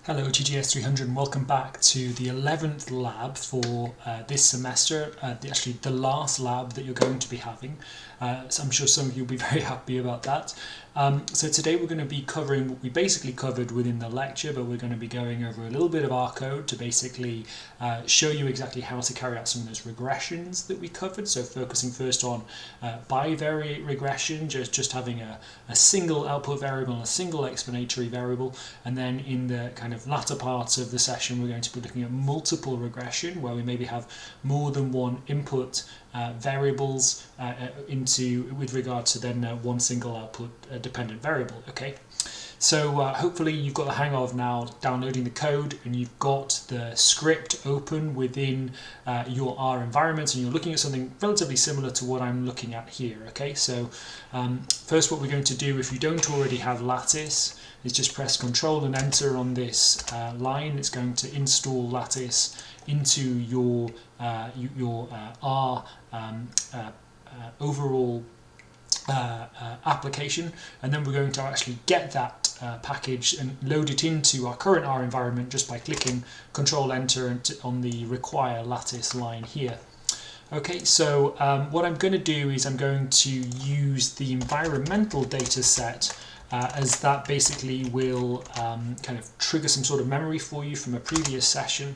Hello GGS 300 and welcome back to the 11th lab for this semester, actually the last lab that you're going to be having. So I'm sure some of you will be very happy about that. So today we're going to be covering what we basically covered within the lecture, but we're going to be going over a little bit of our code to basically show you exactly how to carry out some of those regressions that we covered. So focusing first on bivariate regression, just having a single output variable and a single explanatory variable, and then in the kind of latter parts of the session we're going to be looking at multiple regression, where we maybe have more than one input variables with regard to then one single output dependent variable. Okay, so hopefully you've got the hang of now downloading the code and you've got the script open within your R environment, and you're looking at something relatively similar to what I'm looking at here. Okay, so first what we're going to do, if you don't already have Lattice, is just press Control and Enter on this line. It's going to install Lattice into your R overall application, and then we're going to actually get that package and load it into our current R environment just by clicking Control Enter on the Require Lattice line here. Okay, so what I'm going to do is I'm going to use the environmental data set as that basically will kind of trigger some sort of memory for you from a previous session,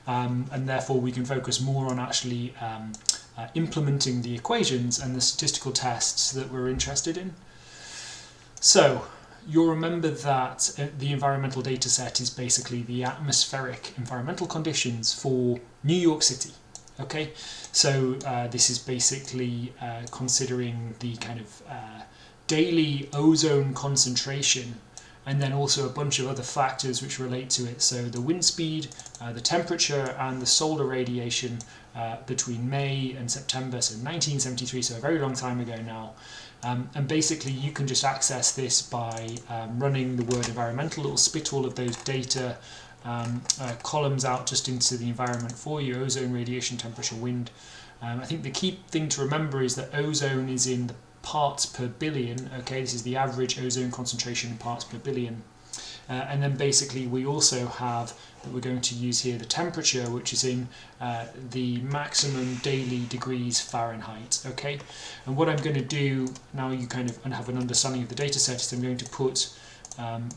and therefore we can focus more on actually implementing the equations and the statistical tests that we're interested in. So you'll remember that the environmental data set is basically the atmospheric environmental conditions for New York City. Okay, so this is basically considering the kind of daily ozone concentration, and then also a bunch of other factors which relate to it. So the wind speed, the temperature, and the solar radiation between May and September, so 1973, so a very long time ago now. And basically you can just access this by running the word environmental. It will spit all of those data columns out just into the environment for you: ozone, radiation, temperature, wind. I think the key thing to remember is that ozone is in the parts per billion. Okay, this is the average ozone concentration in parts per billion. And then basically we also have that we're going to use here the temperature, which is in the maximum daily degrees Fahrenheit. Okay, and what I'm going to do now, you kind of have an understanding of the data set, is I'm going to put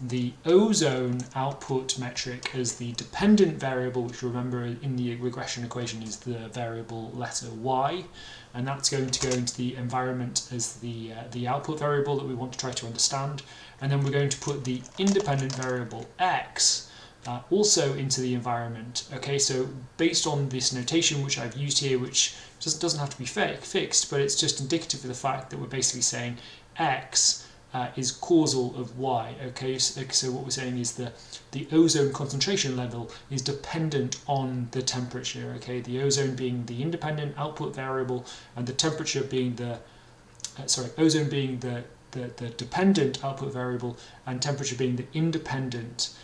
the ozone output metric as the dependent variable, which remember in the regression equation is the variable letter y, and that's going to go into the environment as the output variable that we want to try to understand. And then we're going to put the independent variable x also into the environment. Okay, so based on this notation which I've used here, which just doesn't have to be fixed, but it's just indicative of the fact that we're basically saying x is causal of y. Okay, so what we're saying is the ozone concentration level is dependent on the temperature. Okay, the ozone being the independent output variable, and the temperature being the ozone being the dependent output variable, and temperature being the independent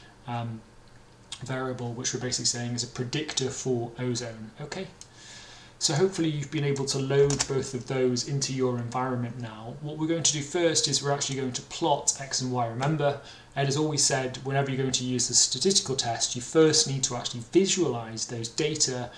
variable, which we're basically saying is a predictor for ozone. Okay, so hopefully you've been able to load both of those into your environment now. What we're going to do first is we're actually going to plot x and y. Remember, Ed has always said whenever you're going to use the statistical test, you first need to actually visualize those data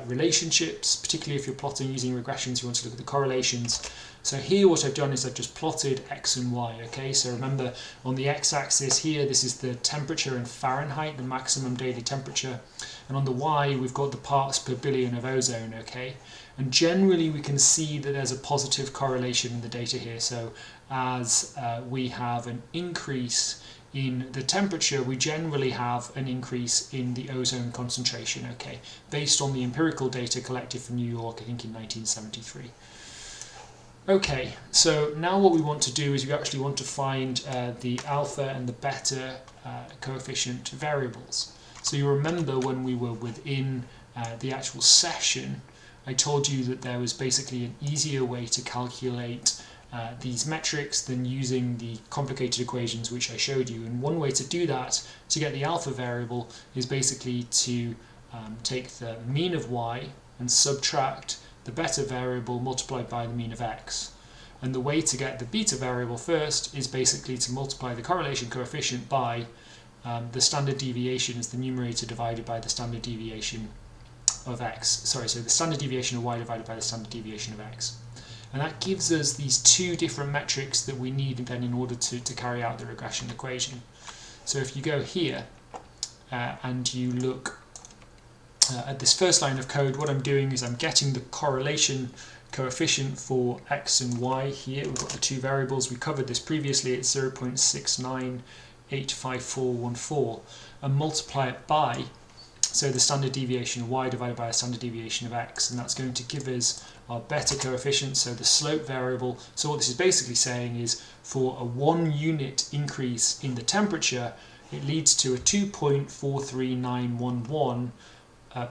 relationships, particularly if you're plotting using regressions, you want to look at the correlations. So here what I've done is I've just plotted x and y. Okay, so remember on the x-axis here, this is the temperature in Fahrenheit, the maximum daily temperature, and on the y we've got the parts per billion of ozone. Okay, and generally we can see that there's a positive correlation in the data here. So as we have an increase in the temperature, we generally have an increase in the ozone concentration. Okay, based on the empirical data collected from New York, I think in 1973. Okay, so now what we want to do is we actually want to find the alpha and the beta coefficient variables. So you remember when we were within the actual session, I told you that there was basically an easier way to calculate these metrics than using the complicated equations which I showed you. And one way to do that, to get the alpha variable, is basically to take the mean of y and subtract the beta variable multiplied by the mean of x. And the way to get the beta variable first is basically to multiply the correlation coefficient by the standard deviation is the numerator divided by the standard deviation of x. Sorry, so the standard deviation of y divided by the standard deviation of x. And that gives us these two different metrics that we need then in order to carry out the regression equation. So if you go here and you look at this first line of code, what I'm doing is I'm getting the correlation coefficient for x and y here. We've got the two variables. We covered this previously. It's 0.698514, and multiply it by, so the standard deviation of y divided by the standard deviation of x, and that's going to give us our beta coefficient, so the slope variable. So what this is basically saying is for a 1 unit increase in the temperature, it leads to a 2.43911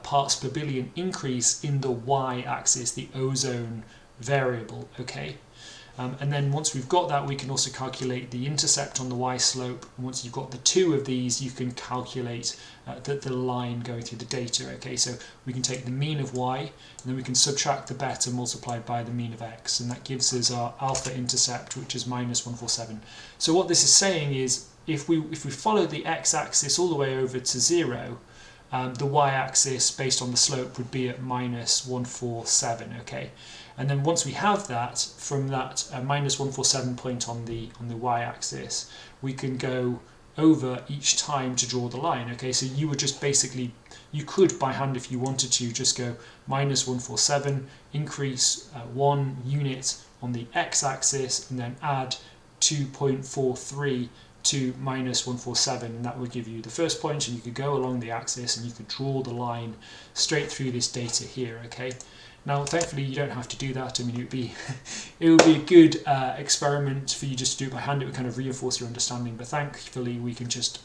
parts per billion increase in the y-axis, the ozone variable, okay? And then once we've got that, we can also calculate the intercept on the y-slope. And once you've got the two of these, you can calculate the line going through the data, okay? So we can take the mean of y, and then we can subtract the beta multiplied by the mean of x, and that gives us our alpha intercept, which is -147. So what this is saying is, if we follow the x-axis all the way over to 0, the y-axis based on the slope would be at -147, okay? And then once we have that, from that -147 point on the y-axis, we can go over each time to draw the line, okay? So you would just basically, you could by hand if you wanted to, just go -147, increase 1 unit on the x-axis, and then add 2.43 to -147, and that would give you the first point, and you could go along the axis and you could draw the line straight through this data here, okay? Now, thankfully, you don't have to do that. I mean, it would be a good experiment for you just to do it by hand. It would kind of reinforce your understanding, but thankfully, we can just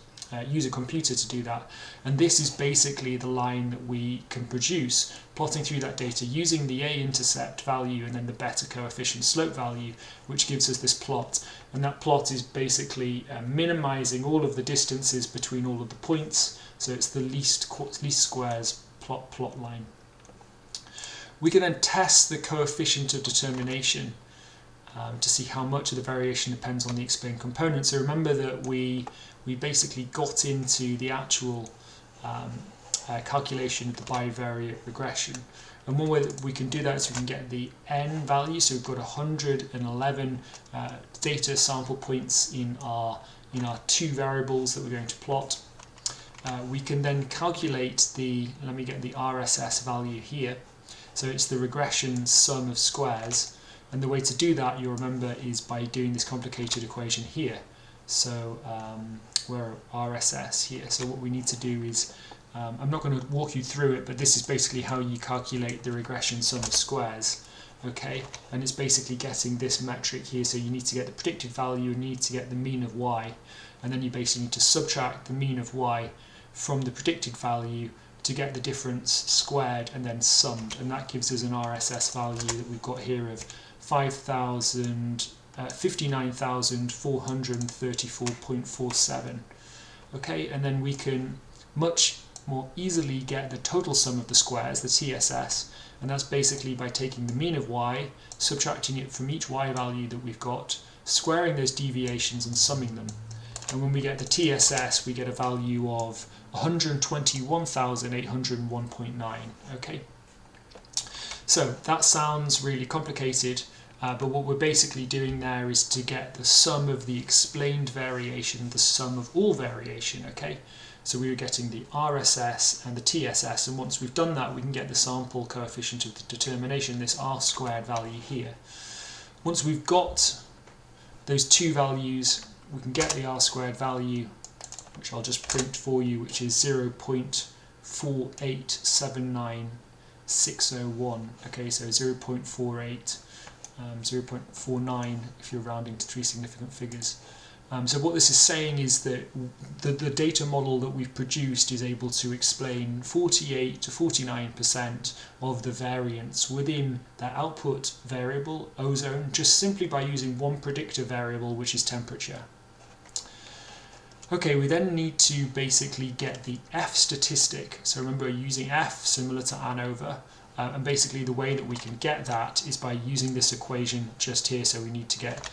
use a computer to do that. And this is basically the line that we can produce, plotting through that data using the a-intercept value and then the beta coefficient slope value, which gives us this plot. And that plot is basically minimizing all of the distances between all of the points. So it's the least squares plot line. We can then test the coefficient of determination to see how much of the variation depends on the explained component. So remember that we basically got into the actual calculation of the bivariate regression. And one way that we can do that is we can get the n value. So we've got 111 data sample points in our two variables that we're going to plot. We can then calculate let me get the RSS value here. So it's the regression sum of squares, and the way to do that, you'll remember, is by doing this complicated equation here. So we're RSS here. So what we need to do is, I'm not going to walk you through it, but this is basically how you calculate the regression sum of squares. Okay, and it's basically getting this metric here. So you need to get the predicted value, you need to get the mean of y, and then you basically need to subtract the mean of y from the predicted value to get the difference squared and then summed, and that gives us an RSS value that we've got here of 59,434.47. Okay, and then we can much more easily get the total sum of the squares, the TSS, and that's basically by taking the mean of y, subtracting it from each y value that we've got, squaring those deviations and summing them. And when we get the TSS, we get a value of 121,801.9. Okay, so that sounds really complicated, but what we're basically doing there is to get the sum of the explained variation, the sum of all variation. Okay, so we were getting the RSS and the TSS, and once we've done that, we can get the sample coefficient of the determination, this R squared value here. Once we've got those two values, we can get the R squared value, which I'll just print for you, which is 0.4879601. Okay, so 0.48, 0.49 if you're rounding to three significant figures. So what this is saying is that the data model that we've produced is able to explain 48 to 49% of the variance within that output variable, ozone, just simply by using one predictor variable, which is temperature. Okay, we then need to basically get the F statistic. So remember, using F similar to ANOVA, and basically the way that we can get that is by using this equation just here. So we need to get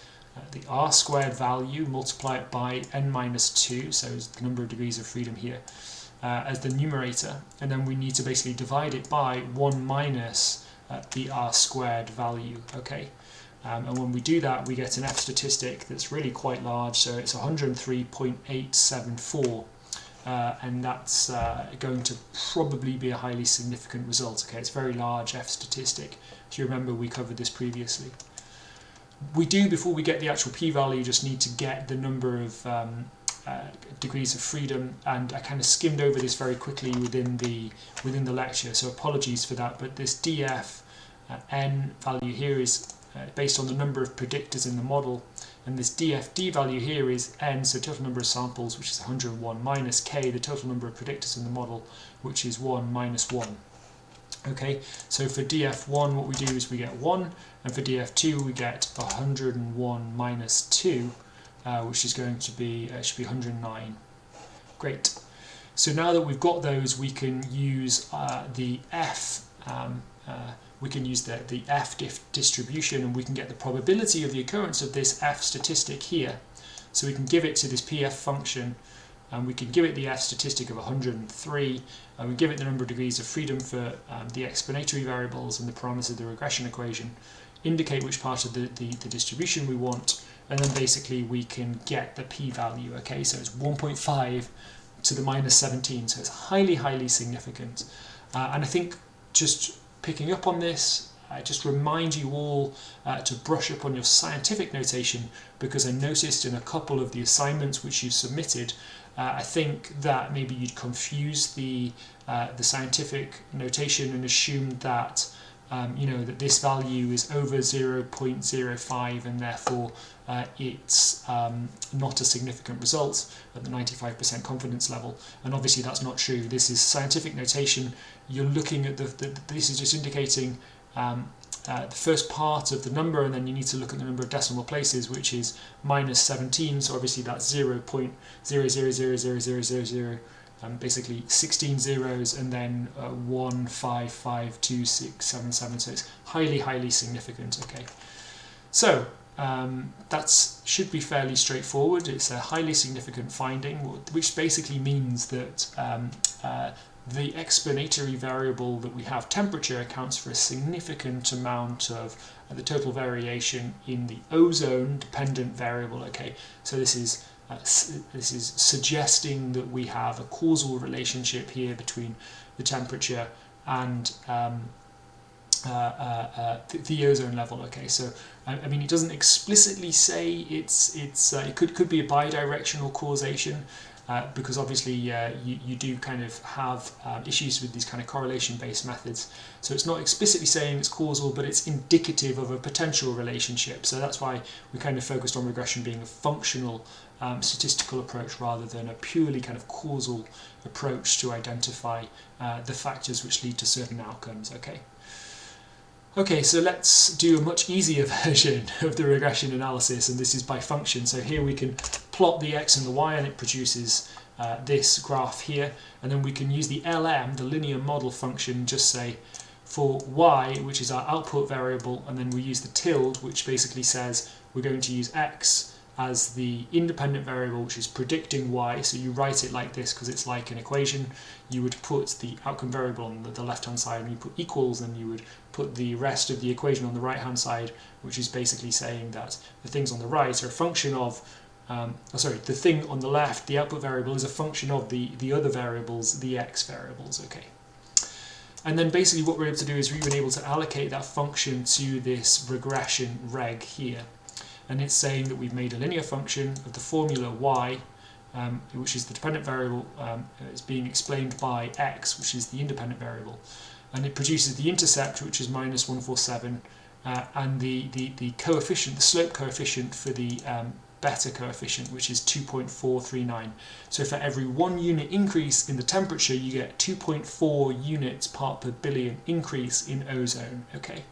the r squared value, multiply it by n minus 2, so it's the number of degrees of freedom here, as the numerator, and then we need to basically divide it by 1 minus the r squared value, okay? And when we do that, we get an F statistic that's really quite large, so it's 103.874, and that's going to probably be a highly significant result, okay? It's a very large F statistic. If you remember, we covered this previously. We do, before we get the actual p-value, just need to get the number of degrees of freedom, and I kind of skimmed over this very quickly within the lecture, so apologies for that, but this df n value here is based on the number of predictors in the model, and this dfd value here is n, so total number of samples, which is 101, minus k, the total number of predictors in the model, which is 1 minus 1. Okay, so for df1 what we do is we get 1, and for df2 we get 101 minus 2, which is going to be, should be 109. Great. So now that we've got those, we can use the F, we can use the F distribution, and we can get the probability of the occurrence of this F statistic here. So we can give it to this PF function, and we can give it the F statistic of 103, and we give it the number of degrees of freedom for the explanatory variables and the parameters of the regression equation, indicate which part of the distribution we want, and then basically we can get the p-value, okay? So it's 1.5 to the minus 17, so it's highly significant. And I think just picking up on this, I just remind you all to brush up on your scientific notation, because I noticed in a couple of the assignments which you submitted, I think that maybe you'd confuse the scientific notation and assumed that you know, that this value is over 0.05 and therefore it's not a significant result at the 95% confidence level, and obviously that's not true. This is scientific notation. You're looking at this is just indicating the first part of the number, and then you need to look at the number of decimal places, which is minus 17, so obviously that's 0.000000, basically 16 zeros, and then 1, 5, 5, 2, 6, 7, 7, so it's highly significant, okay? So that should be fairly straightforward. It's a highly significant finding, which basically means that the explanatory variable that we have, temperature, accounts for a significant amount of the total variation in the ozone dependent variable, okay? So this is suggesting that we have a causal relationship here between the temperature and the ozone level, okay? So I mean, it doesn't explicitly say it could be a bidirectional causation, because obviously you do kind of have issues with these kind of correlation-based methods. So it's not explicitly saying it's causal, but it's indicative of a potential relationship. So that's why we kind of focused on regression being a functional statistical approach rather than a purely kind of causal approach to identify the factors which lead to certain outcomes, okay? Okay, so let's do a much easier version of the regression analysis, and this is by function. So here we can plot the x and the y, and it produces this graph here, and then we can use the LM, the linear model function, just say for y, which is our output variable, and then we use the tilde, which basically says we're going to use x as the independent variable, which is predicting y. So you write it like this because it's like an equation. You would put the outcome variable on the left-hand side, and you put equals, and you would put the rest of the equation on the right-hand side, which is basically saying that the things on the right are a function of, the thing on the left, the output variable, is a function of the other variables, the x variables, okay? And then basically what we're able to do is we've been able to allocate that function to this regression reg here. And it's saying that we've made a linear function of the formula y, which is the dependent variable, is being explained by x, which is the independent variable. And it produces the intercept, which is minus 147, and the coefficient, the slope coefficient for the beta coefficient, which is 2.439. So for every 1 unit increase in the temperature, you get 2.4 units part per billion increase in ozone, okay?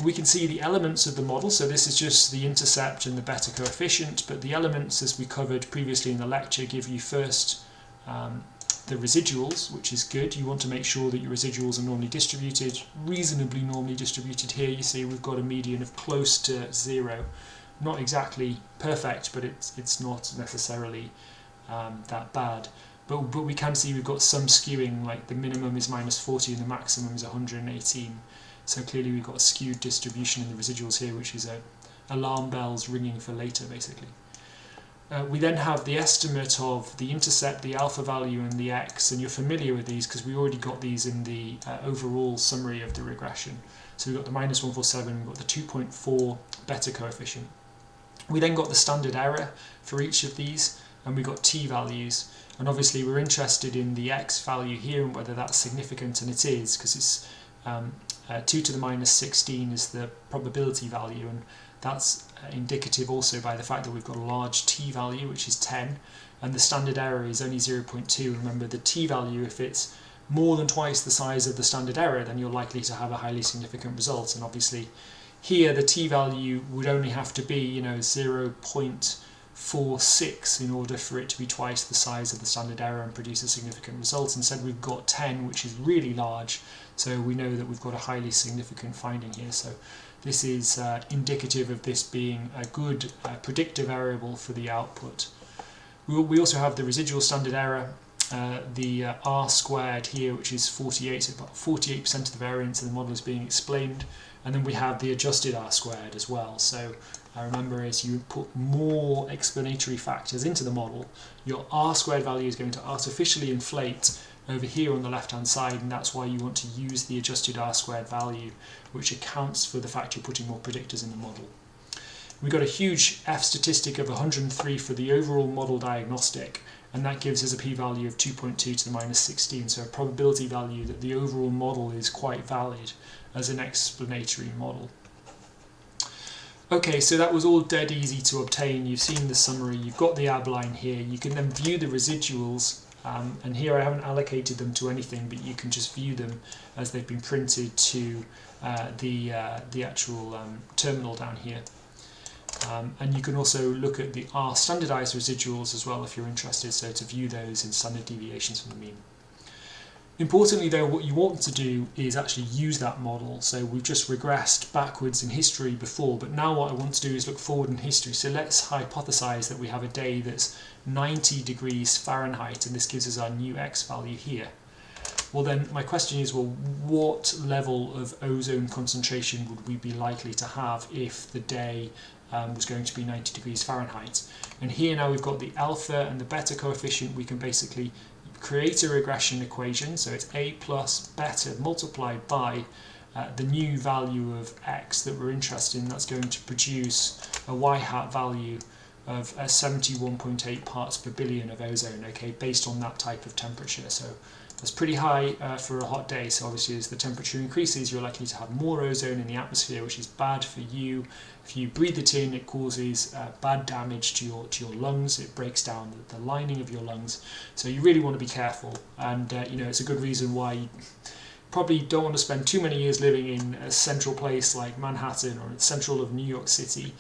We can see the elements of the model, so this is just the intercept and the beta coefficient, but the elements, as we covered previously in the lecture, give you first the residuals, which is good. You want to make sure that your residuals are normally distributed, reasonably normally distributed. Here you see we've got a median of close to 0, not exactly perfect, but it's not necessarily that bad. But we can see we've got some skewing, like the minimum is -40 and the maximum is 118. So clearly we've got a skewed distribution in the residuals here, which is alarm bells ringing for later, basically. We then have the estimate of the intercept, the alpha value, and the x, and you're familiar with these because we already got these in the overall summary of the regression. So we've got the -147, we've got the 2.4 beta coefficient. We then got the standard error for each of these, and we got t-values. And obviously we're interested in the x value here and whether that's significant, and it is, because it's 2 to the -16 is the probability value, and that's indicative also by the fact that we've got a large t-value, which is 10, and the standard error is only 0.2. Remember, the t-value, if it's more than twice the size of the standard error, then you're likely to have a highly significant result. And obviously here the t-value would only have to be 0.46 in order for it to be twice the size of the standard error and produce a significant result. Instead we've got 10, which is really large, so we know that we've got a highly significant finding here. So this is indicative of this being a good predictive variable for the output. We also have the residual standard error, the r squared here, which is 48, about 48% of the variance in the model is being explained, and then we have the adjusted r squared as well. So remember, as you put more explanatory factors into the model, your r squared value is going to artificially inflate over here on the left hand side, and that's why you want to use the adjusted r squared value, which accounts for the fact you're putting more predictors in the model. We've got a huge F statistic of 103 for the overall model diagnostic, and that gives us a p-value of 2.2 to the -16, so a probability value that the overall model is quite valid as an explanatory model. Okay, so that was all dead easy to obtain. You've seen the summary, you've got the ab line here, you can then view the residuals, and here I haven't allocated them to anything, but you can just view them as they've been printed to the actual terminal down here. And you can also look at the R standardized residuals as well if you're interested, so to view those in standard deviations from the mean. Importantly though, what you want to do is actually use that model. So we've just regressed backwards in history before, but now what I want to do is look forward in history. So let's hypothesize that we have a day that's 90 degrees Fahrenheit, and this gives us our new x value here. Well then, my question is, well, what level of ozone concentration would we be likely to have if the day was going to be 90 degrees Fahrenheit? And here now we've got the alpha and the beta coefficient. We can basically create a regression equation, so it's a plus beta multiplied by the new value of x that we're interested in. That's going to produce a y-hat value of 71.8 parts per billion of ozone, okay, based on that type of temperature. So that's pretty high for a hot day. So obviously as the temperature increases, you're likely to have more ozone in the atmosphere, which is bad for you. If you breathe it in, it causes bad damage to your lungs. It breaks down the lining of your lungs. So you really want to be careful. And it's a good reason why you probably don't want to spend too many years living in a central place like Manhattan or central of New York City,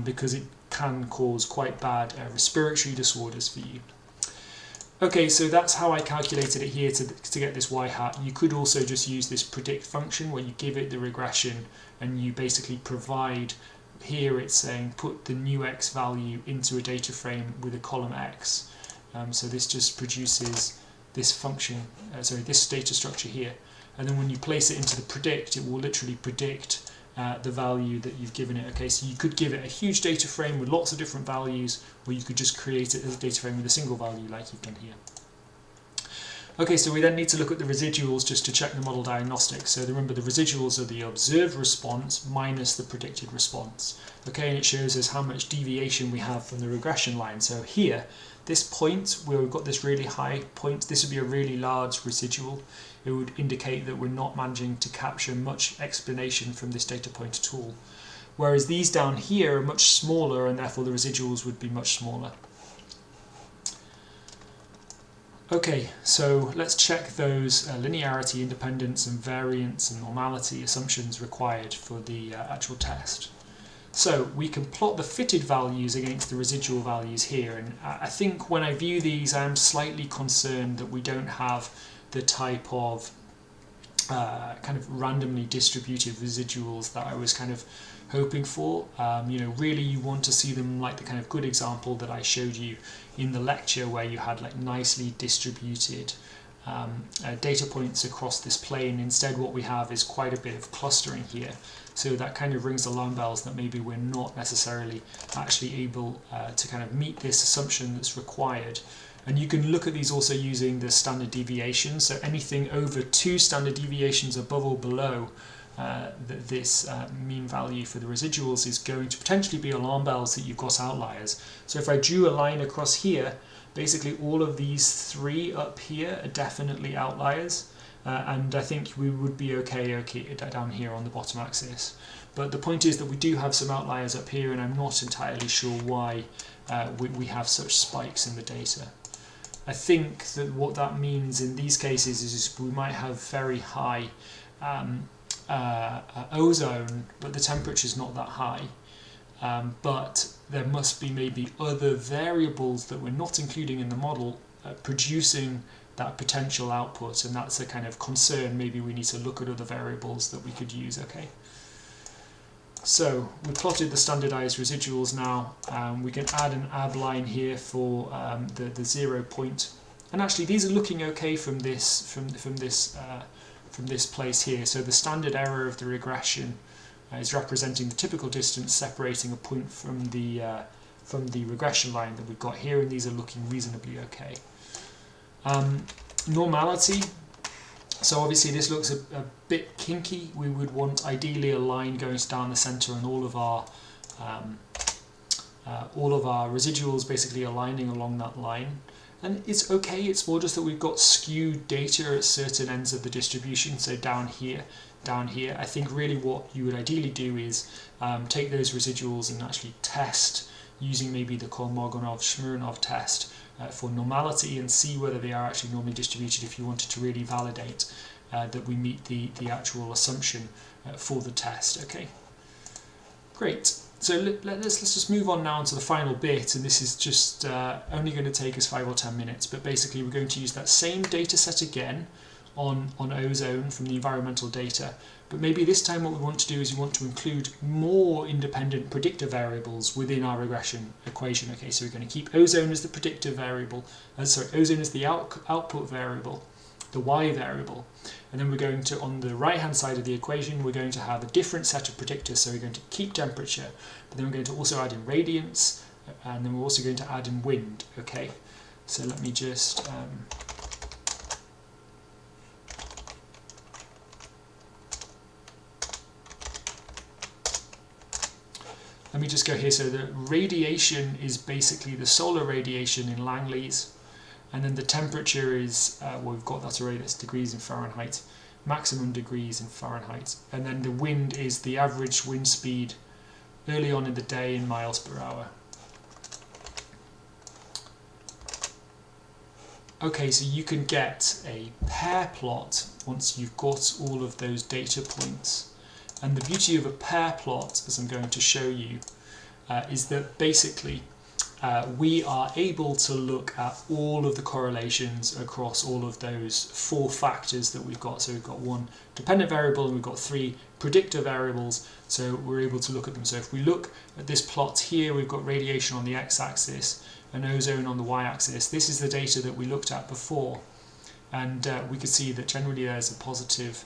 because it can cause quite bad respiratory disorders for you. Okay, so that's how I calculated it here to get this y-hat. You could also just use this predict function where you give it the regression and you basically provide, here it's saying put the new x value into a data frame with a column x. So this just produces this function, this data structure here. And then when you place it into the predict, it will literally predict the value that you've given it. Okay, so you could give it a huge data frame with lots of different values, or you could just create it as a data frame with a single value like you've done here. Okay, so we then need to look at the residuals just to check the model diagnostics. So remember, the residuals are the observed response minus the predicted response. Okay, and it shows us how much deviation we have from the regression line. So here, this point where we've got this really high point, this would be a really large residual. It would indicate that we're not managing to capture much explanation from this data point at all. Whereas these down here are much smaller, and therefore the residuals would be much smaller. Okay, so let's check those linearity, independence, and variance and normality assumptions required for the actual test. So we can plot the fitted values against the residual values here, and I think when I view these I'm slightly concerned that we don't have the type of kind of randomly distributed residuals that I was kind of hoping for. You know, really you want to see them like the kind of good example that I showed you in the lecture, where you had like nicely distributed data points across this plane. Instead, what we have is quite a bit of clustering here. So that kind of rings alarm bells that maybe we're not necessarily actually able to kind of meet this assumption that's required. And you can look at these also using the standard deviation. So anything over 2 standard deviations above or below this mean value for the residuals is going to potentially be alarm bells that you've got outliers. So if I drew a line across here, basically all of these 3 up here are definitely outliers. And I think we would be okay down here on the bottom axis. But the point is that we do have some outliers up here, and I'm not entirely sure why we have such spikes in the data. I think that what that means in these cases is we might have very high ozone, but the temperature is not that high. But there must be maybe other variables that we're not including in the model producing that potential output, and that's a kind of concern. Maybe we need to look at other variables that we could use. Okay. So we plotted the standardized residuals now. We can add an ab line here for the 0 point, and actually these are looking okay from this place here. So the standard error of the regression is representing the typical distance separating a point from the regression line that we've got here, and these are looking reasonably okay. Normality. So obviously this looks a bit kinky. We would want ideally a line going down the center, and all of our residuals basically aligning along that line. And it's okay, it's more just that we've got skewed data at certain ends of the distribution. So down here, I think really what you would ideally do is take those residuals and actually test using maybe the Kolmogorov-Smirnov test for normality, and see whether they are actually normally distributed if you wanted to really validate that we meet the actual assumption for the test. Okay, great. So let's just move on now to the final bit, and this is just only going to take us 5 or 10 minutes, but basically we're going to use that same data set again on ozone from the environmental data, but maybe this time what we want to do is we want to include more independent predictor variables within our regression equation. Okay, so we're going to keep ozone as the predictor variable, ozone as the output variable, the y variable, and then we're going to, on the right hand side of the equation, we're going to have a different set of predictors. So we're going to keep temperature, but then we're going to also add in radiance, and then we're also going to add in wind. Okay, so let me just go here. So the radiation is basically the solar radiation in Langley's, and then the temperature is, well, we've got that already, that's degrees in Fahrenheit, maximum degrees in Fahrenheit, and then the wind is the average wind speed early on in the day in miles per hour. Okay, so you can get a pair plot once you've got all of those data points, and the beauty of a pair plot, as I'm going to show you, is that basically we are able to look at all of the correlations across all of those 4 factors that we've got. So we've got 1 dependent variable and we've got 3 predictor variables, so we're able to look at them. So if we look at this plot here, we've got radiation on the x-axis and ozone on the y-axis. This is the data that we looked at before, and we could see that generally there's a positive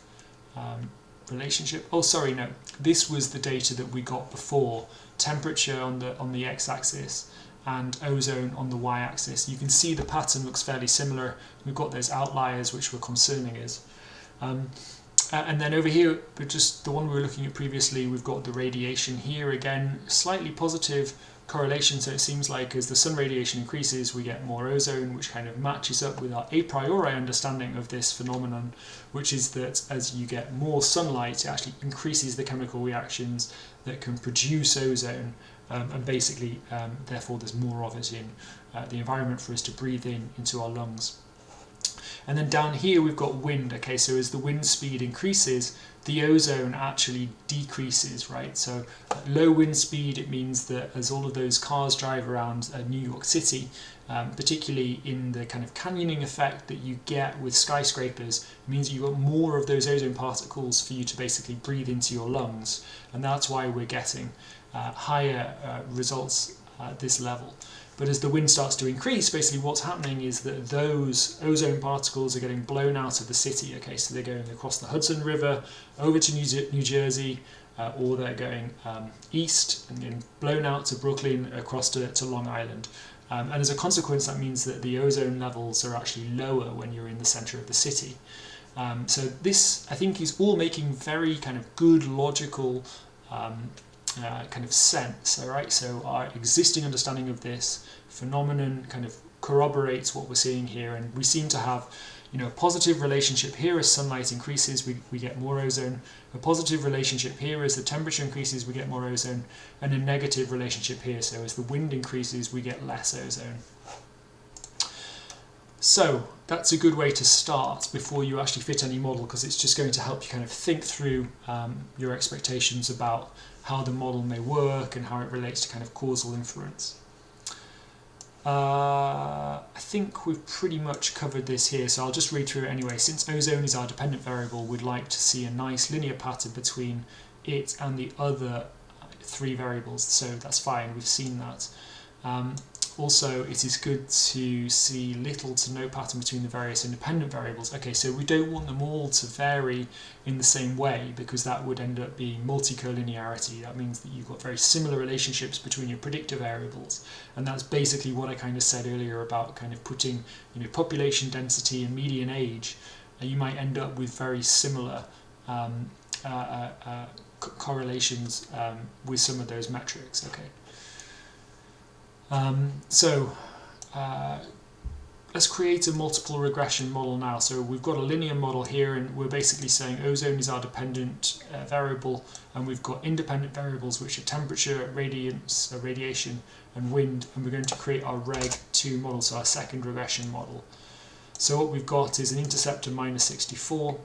relationship. Oh, sorry, no, this was the data that we got before. Temperature on the x-axis and ozone on the y-axis. You can see the pattern looks fairly similar. We've got those outliers which were concerning us. And then over here, but just the one we were looking at previously, we've got the radiation here again, slightly positive correlation. So it seems like as the sun radiation increases, we get more ozone, which kind of matches up with our a priori understanding of this phenomenon, which is that as you get more sunlight, it actually increases the chemical reactions that can produce ozone, and basically therefore there's more of it in the environment for us to breathe into our lungs. And then down here we've got wind. Okay, so as the wind speed increases, the ozone actually decreases, right? So at low wind speed, it means that as all of those cars drive around New York City, particularly in the kind of canyoning effect that you get with skyscrapers, it means you've got more of those ozone particles for you to basically breathe into your lungs. And that's why we're getting higher results at this level. But as the wind starts to increase, basically what's happening is that those ozone particles are getting blown out of the city. Okay, so they're going across the Hudson River, over to New Jersey, or they're going east and getting blown out to Brooklyn, across to Long Island. And as a consequence, that means that the ozone levels are actually lower when you're in the center of the city. So this, I think, is all making very kind of good logical kind of sense. All right, so our existing understanding of this phenomenon kind of corroborates what we're seeing here, and we seem to have, you know, a positive relationship here. As sunlight increases, we get more ozone. A positive relationship here: as the temperature increases, we get more ozone, and a negative relationship here. So as the wind increases, we get less ozone. So that's a good way to start before you actually fit any model, because it's just going to help you kind of think through your expectations about how the model may work and how it relates to kind of causal inference. I think we've pretty much covered this here, so I'll just read through it anyway. Since ozone is our dependent variable, we'd like to see a nice linear pattern between it and the other three variables, so that's fine, we've seen that. Also, it is good to see little to no pattern between the various independent variables. Okay, so we don't want them all to vary in the same way, because that would end up being multicollinearity. That means that you've got very similar relationships between your predictor variables, and that's basically what I kind of said earlier about kind of putting, you know, population density and median age, and you might end up with very similar correlations with some of those metrics. Okay. Let's create a multiple regression model now. So we've got a linear model here, and we're basically saying ozone is our dependent variable, and we've got independent variables which are temperature, radiance, radiation, and wind, and we're going to create our reg2 model, so our second regression model. So what we've got is an intercept of -64.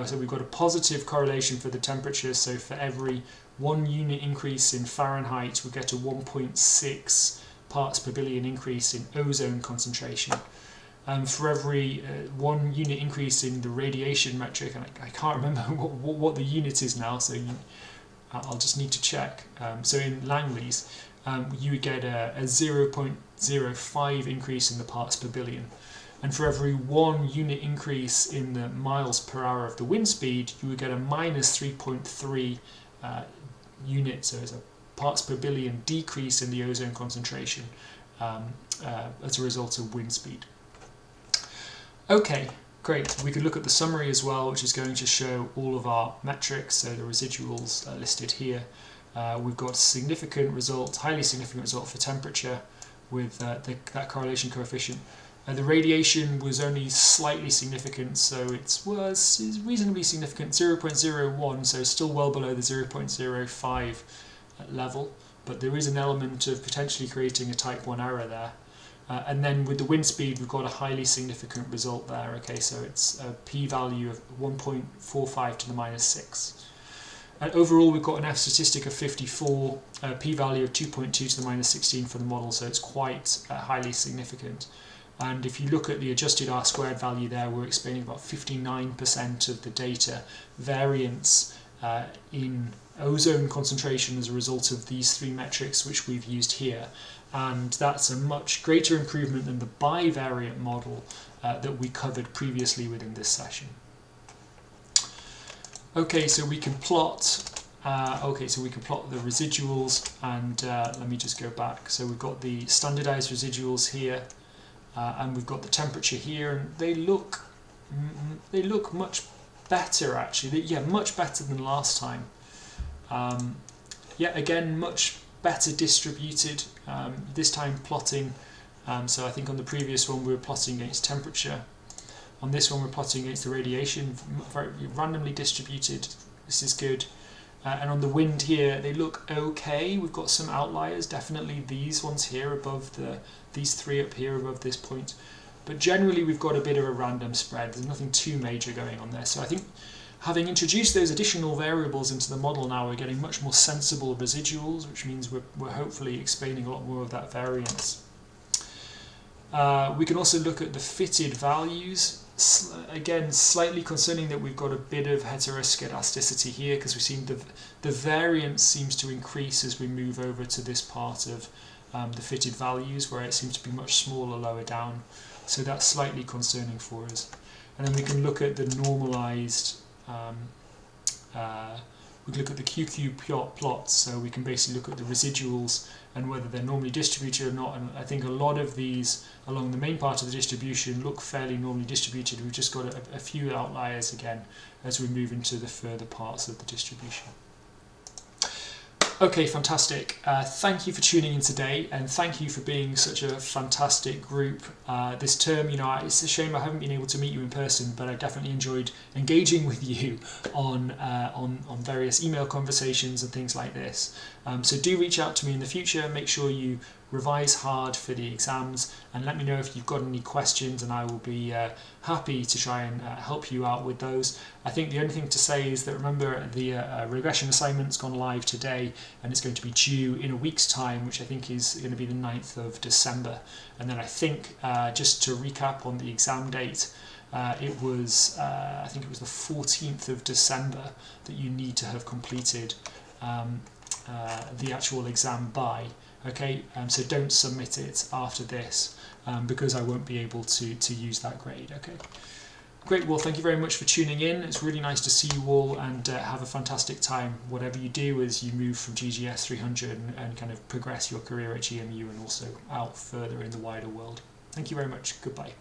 So we've got a positive correlation for the temperature, so for every 1 unit increase in Fahrenheit, we get a 1.6 parts per billion increase in ozone concentration. For every 1 unit increase in the radiation metric, and I can't remember what the unit is now, so I'll just need to check. So in Langley's, you would get a 0.05 increase in the parts per billion. And for every 1 unit increase in the miles per hour of the wind speed, you would get a -3.3 unit, so it's a parts per billion decrease in the ozone concentration as a result of wind speed. Okay, great. We could look at the summary as well, which is going to show all of our metrics, so the residuals are listed here. We've got significant result, highly significant result for temperature with that correlation coefficient. The radiation was only slightly significant, so it was reasonably significant, 0.01, so still well below the 0.05 level, but there is an element of potentially creating a type 1 error there. And then with the wind speed, we've got a highly significant result there. Okay, so it's a p-value of 1.45 to the -6. And overall, we've got an F statistic of 54, a p-value of 2.2 to the -16 for the model, so it's quite highly significant. And if you look at the adjusted R-squared value there, we're explaining about 59% of the data variance in ozone concentration as a result of these three metrics which we've used here. And that's a much greater improvement than the bivariate model that we covered previously within this session. Okay, so we can plot the residuals, and let me just go back. So we've got the standardized residuals here, and we've got the temperature here, and they look much better actually. Yeah, much better than last time. Yeah, again, much better distributed. This time plotting. So I think on the previous one we were plotting against temperature. On this one we're plotting against the radiation, very randomly distributed. This is good. And on the wind here, they look okay. We've got some outliers, definitely these ones here above these three up here above this point. but generally we've got a bit of a random spread. There's nothing too major going on there. So I think having introduced those additional variables into the model now, we're getting much more sensible residuals, which means we're hopefully explaining a lot more of that variance. We can also look at the fitted values. Again, slightly concerning that we've got a bit of heteroscedasticity here, because we've seen the variance seems to increase as we move over to this part of the fitted values, where it seems to be much smaller lower down. So that's slightly concerning for us. And then we can look at the normalized, we can look at the QQ plots, so we can basically look at the residuals and whether they're normally distributed or not. And I think a lot of these along the main part of the distribution look fairly normally distributed. We've just got a few outliers again as we move into the further parts of the distribution. Okay, fantastic. Thank you for tuning in today, and thank you for being such a fantastic group this term. You know, it's a shame I haven't been able to meet you in person, but I definitely enjoyed engaging with you on various email conversations and things like this. So do reach out to me in the future. Make sure you revise hard for the exams, and let me know if you've got any questions, and I will be happy to try and help you out with those. I think the only thing to say is that remember the regression assignment's gone live today, and it's going to be due in a week's time, which I think is going to be the 9th of December. And then I think, just to recap on the exam date, it was, I think it was the 14th of December that you need to have completed the actual exam by. Okay, so don't submit it after this because I won't be able to use that grade. Okay, great. Well, thank you very much for tuning in. It's really nice to see you all, and have a fantastic time, whatever you do as you move from GGS 300 and kind of progress your career at GMU and also out further in the wider world. Thank you very much. Goodbye.